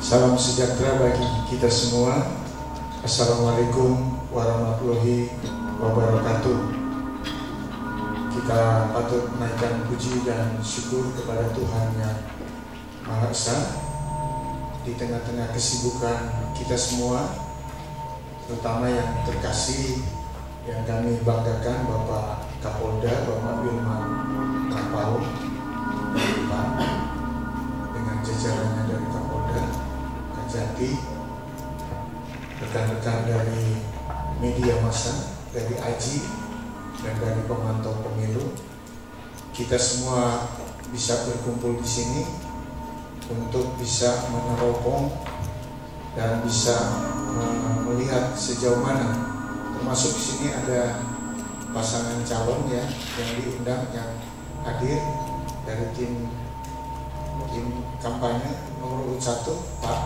Salam sejahtera bagi kita semua. Assalamualaikum warahmatullahi wabarakatuh. Kita patut menaikkan puji dan syukur kepada Tuhan Yang Maha Esa di tengah-tengah kesibukan kita semua, terutama yang terkasih yang kami banggakan, Bapak Kapolda, Bapak Wilman Napau, dengan jajarannya dari Kapolda, Kajati, rekan-rekan dari media massa, dari AJI, dan dari pemantau pemilu. Kita semua bisa berkumpul di sini untuk bisa meneropong dan bisa melihat sejauh mana, termasuk di sini ada pasangan calon ya yang diundang, yang hadir dari tim kampanye nomor 1, Pak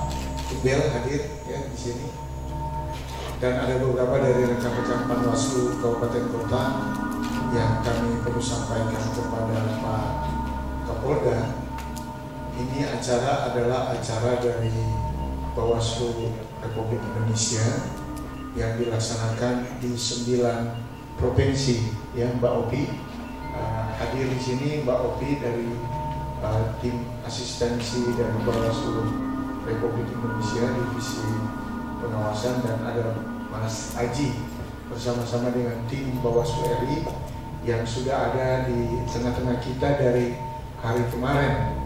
Ibel hadir ya di sini, dan ada beberapa dari rekan-rekan Panwaslu Kabupaten Kota yang kami perlu sampaikan kepada Pak Kapolda. Ini acara adalah acara dari Bawaslu Republik Indonesia yang dilaksanakan di 9 provinsi ya, Mbak Opi. Hadir di sini Mbak Opi dari tim asistensi dari Bawaslu Republik Indonesia Divisi Pengawasan, dan ada Mas Aji bersama-sama dengan tim Bawaslu RI yang sudah ada di tengah-tengah kita dari hari kemarin.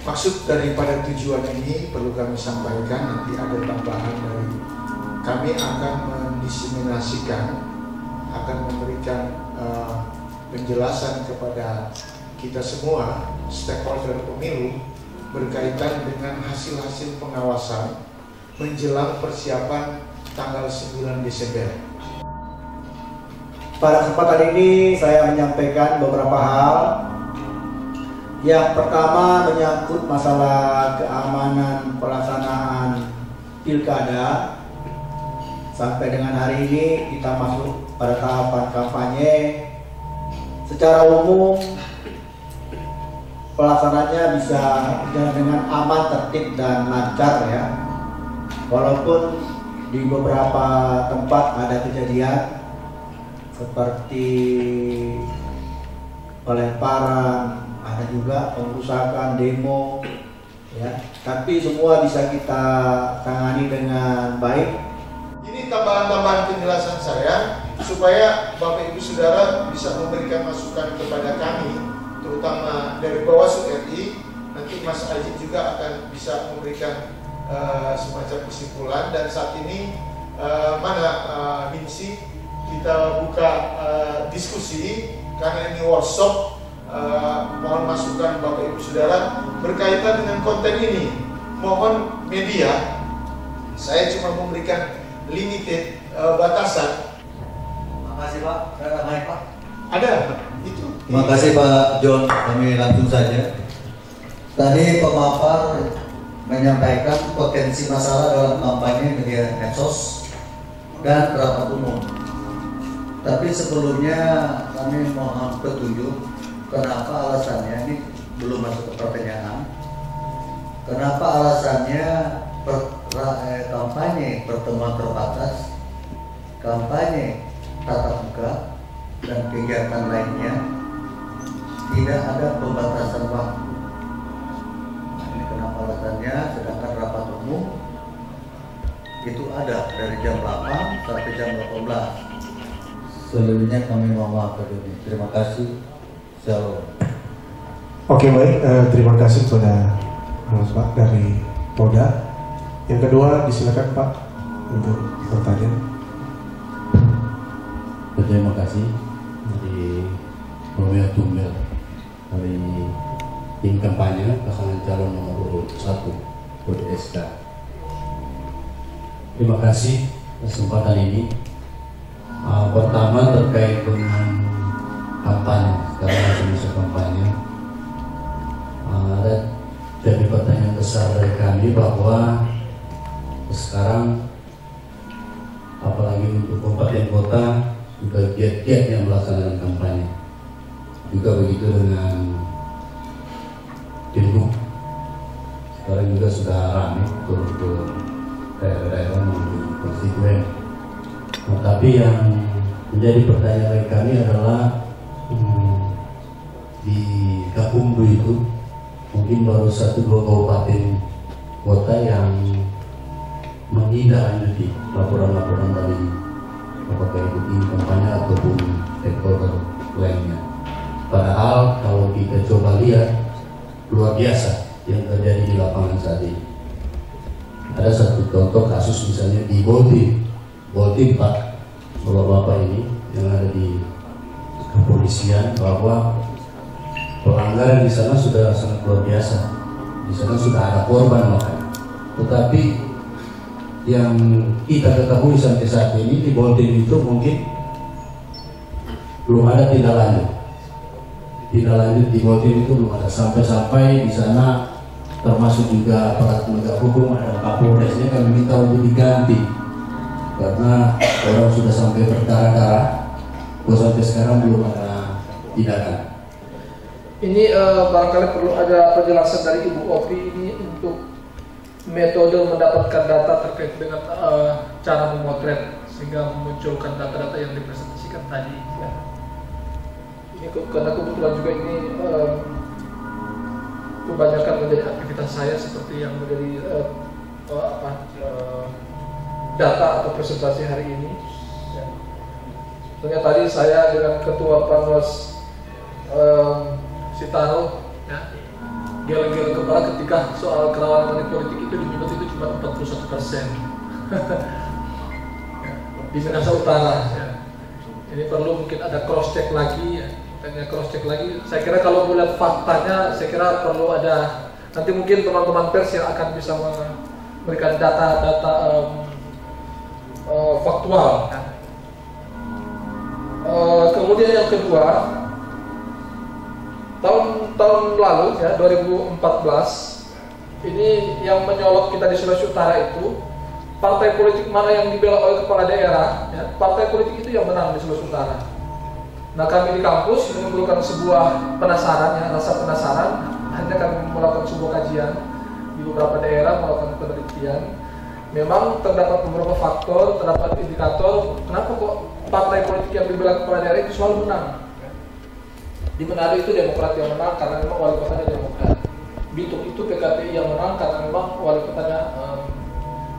Maksud daripada tujuan ini perlu kami sampaikan, nanti ada tambahan dari kami akan mendiseminasikan, akan memberikan penjelasan kepada kita semua stakeholder pemilu berkaitan dengan hasil-hasil pengawasan menjelang persiapan tanggal 9 Desember. Pada kesempatan ini saya menyampaikan beberapa hal. Yang pertama menyangkut masalah keamanan pelaksanaan pilkada. Sampai dengan hari ini kita masuk pada tahapan kampanye. Secara umum pelaksananya bisa berjalan dengan aman, tertib, dan lancar ya. Walaupun di beberapa tempat ada kejadian seperti pelemparan, ada juga pengrusakan demo ya, tapi semua bisa kita tangani dengan baik. Ini tambahan-tambahan penjelasan saya supaya Bapak Ibu Saudara bisa memberikan masukan kepada kami, terutama dari Bawaslu RI. Nanti Mas Aji juga akan bisa memberikan semacam kesimpulan. Dan saat ini Hinsi, kita buka diskusi karena ini workshop. Mohon masukan Bapak Ibu Saudara berkaitan dengan konten ini. Mohon media, saya cuma memberikan limited batasan. Terima kasih Pak. Baik Pak. Ada itu. Terima kasih Pak John. Kami langsung saja. Tadi pemapar menyampaikan potensi masalah dalam kampanye media medsos dan rapat umum. Tapi sebelumnya kami mohon petunjuk kenapa alasannya, ini belum masuk ke pertanyaan. Kenapa alasannya kampanye pertemuan terbatas, kampanye tatap muka, dan kegiatan lainnya tidak ada pembatasan waktu. Nah, ini kenapa alasannya, sedangkan rapat umum itu ada dari jam 8 sampai jam 18. Selebihnya kami mohon maaf. Terima kasih. Shalom. Oke, baik, terima kasih kepada Pak dari Polda. Yang kedua disilakan Pak untuk bertanya. Terima kasih dari Romeo Tumbel dari tim kampanye pasangan calon nomor 1 Kode SK. Terima kasih kesempatan ini. Pertama terkait dengan kampanye, sekarang masih masa kampanye. Jadi pertanyaan besar dari kami bahwa sekarang apalagi untuk kabupaten kota juga giat-giat yang melaksanakan kampanye. Juga begitu dengan Pilgub. sekarang juga sudah ramai turun ke daerah-daerah menuju konstituen. Nah, tapi yang menjadi pertanyaan bagi kami adalah di Gakumdu itu mungkin baru 1-2 kabupaten kota yang menindaklanjuti laporan-laporan dari apakah itu di kampanye ataupun stakeholder lainnya. Padahal kalau kita coba lihat luar biasa yang terjadi di lapangan saat ini. Ada satu contoh kasus misalnya di Boltim Pak, bapak-bapak ini yang ada di kepolisian, bahwa pelanggaran di sana sudah sangat luar biasa. Di sana sudah ada korban makanya. Tetapi yang kita ketahui sampai saat ini di Boltim itu mungkin belum ada tindak lanjut. Tindak lanjut di Boltim itu belum ada, sampai-sampai di sana termasuk juga aparat penegak hukum, ada Kapolresnya, kami minta untuk diganti karena orang sudah sampai berdarah-darah, sampai sekarang belum ada tindakan. Ini barangkali perlu ada penjelasan dari Ibu Opi ini untuk metode mendapatkan data terkait dengan cara memotret sehingga memunculkan data-data yang dipresentasikan tadi. Ya. Ini karena kebetulan juga ini kebanyakan menjadi aktivitas saya seperti yang menjadi data atau presentasi hari ini. Ya. Sebenarnya tadi saya dengan Ketua Panwas Sitaro, ya, gel-gel kepala ketika soal kerawanan money politik itu di Minus itu cuma 41%. Di Minahasa Utara, ya. Ini perlu mungkin ada cross check lagi, ya. Cross check lagi. Saya kira kalau melihat faktanya, saya kira perlu ada nanti mungkin teman-teman pers yang akan bisa memberikan data-data faktual. Ya. Kemudian yang kedua, tahun lalu ya 2014 ini yang menyolok kita di Sulawesi Utara itu partai politik mana yang dibela oleh kepala daerah, ya, partai politik itu yang menang di Sulawesi Utara. Nah, kami di kampus menimbulkan sebuah penasaran, ya, rasa penasaran. Akhirnya kami melakukan sebuah kajian di beberapa daerah, melakukan penelitian. Memang terdapat beberapa faktor, terdapat indikator kenapa kok partai politik yang dibela kepala daerah itu selalu menang. Di Manado itu Demokrat yang menang karena memang wali kotanya Demokrat. Bitung itu PKPI yang menang karena memang wali kotanya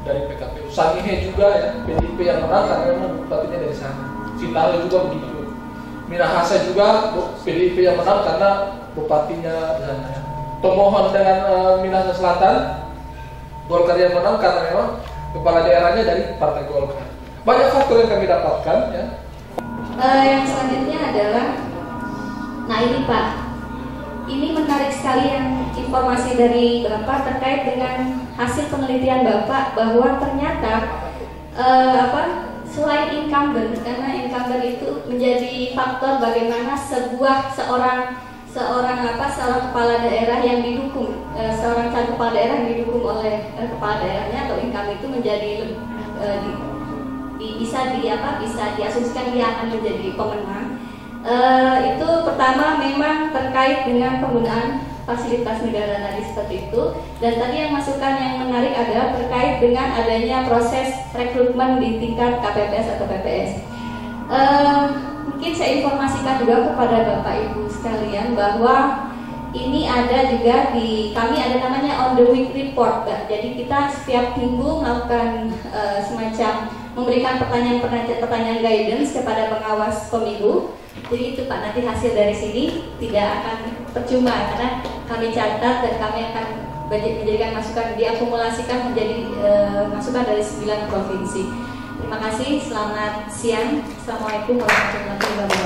dari PKPU. Sangihe juga ya PDIP yang menang karena memang bupatinya dari sana. Sitaro juga begitu. Minahasa juga PDIP yang menang karena bupatinya dan Tomohon dengan Minahasa Selatan Golkar yang menang karena memang kepala daerahnya dari Partai Golkar. Banyak faktor yang kami dapatkan ya. Yang selanjutnya adalah, nah ini Pak, ini menarik sekali yang informasi dari Bapak terkait dengan hasil penelitian Bapak bahwa ternyata selain incumbent, karena incumbent itu menjadi faktor bagaimana seorang kepala daerah yang didukung, seorang calon kepala daerah yang didukung oleh kepala daerahnya atau incumbent itu menjadi bisa diasumsikan dia akan menjadi pemenang. Itu pertama memang terkait dengan penggunaan fasilitas negara tadi seperti itu, dan tadi yang masukan yang menarik adalah terkait dengan adanya proses rekrutmen di tingkat KPPS atau PPS. Mungkin saya informasikan juga kepada Bapak Ibu sekalian bahwa ini ada juga kami ada namanya on the week report, Mbak. Jadi kita setiap minggu melakukan semacam memberikan pertanyaan guidance kepada pengawas pemilu. Jadi itu Pak, nanti hasil dari sini tidak akan percuma karena kami catat dan kami akan menjadikan masukan, diakumulasikan menjadi masukan dari 9 provinsi. Terima kasih, selamat siang. Assalamualaikum warahmatullahi wabarakatuh.